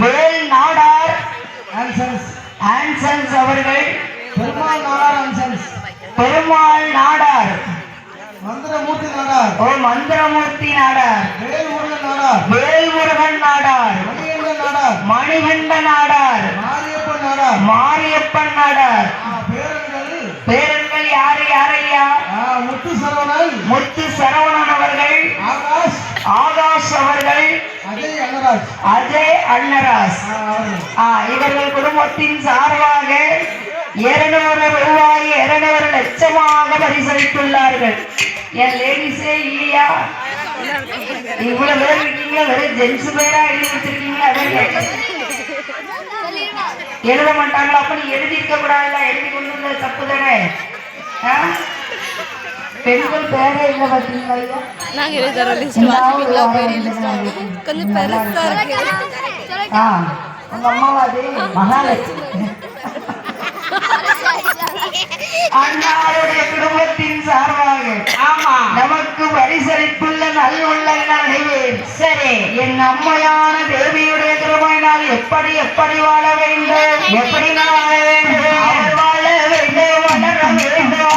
வேல் நாடார் ஆன்சன்ஸ் அவர்கள் பெருமாள் நாடார் மந்திரமூர்த்தி நாடார் வேல்முருகன் நாடார் மணிகண்ட நாடார் மாரியப்பன் நாடார் பேரன்கள் யாரு யாரையா முத்து சரவணன் அவர்கள் ஆகாஷ் அவர்கள் அஜய் அன்னராஜ் இவர்கள் குடும்பத்தின் சார்பாக 200 ரூபாய் 200 லட்சமாக பரிசளித்துள்ளார்கள். என் லேடிஸே இல்லையா? இவ்வளவு பேர் இருக்கீங்க, வெறும் ஜென்ஸ் பேரா எழுதி வச்சிருக்கீங்களா? எழுத மாட்டாங்களா? அப்ப நீ எழுதி இருக்க கூடாதுல்ல, எழுதி கொண்டு வந்தது தப்பு தானே. பெண்கள் பேரே இல்லை பார்த்தீங்களா? உங்க அம்மாவாது மகாலட்சுமி அண்ணாவுடைய குடும்பத்தின் சார்பாக நமக்கு பரிசளித்துள்ள நல்லுள்ளங்களே. சரி, என் அம்மையான தேவியுடைய கிருபையினால் எப்படி எப்படி வாழ வேண்டும், எப்படி வாழ வேண்டும், வாழ வேண்டும், வளர வேண்டும்,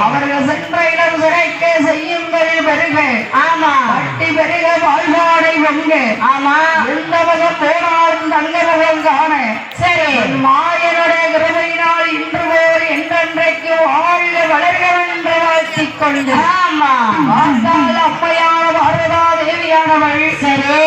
அவர்கள் சென்ற இடம் சிறைக்க செய்யுங்கள் பெருக. ஆமா, பட்டி பெருக வாழ்வாடை வெங்க. ஆமா, எந்த வகம் போனாலும் தங்கரகம் காண. சரி, மாயனுடைய கிருபையினால் இன்று போல் என்றென்றைக்கு வாழ்க வளர்க என்று வாழ்த்திக் கொண்டு. ஆமா, அம்மையான பாரதா தேவியானவள். சரி,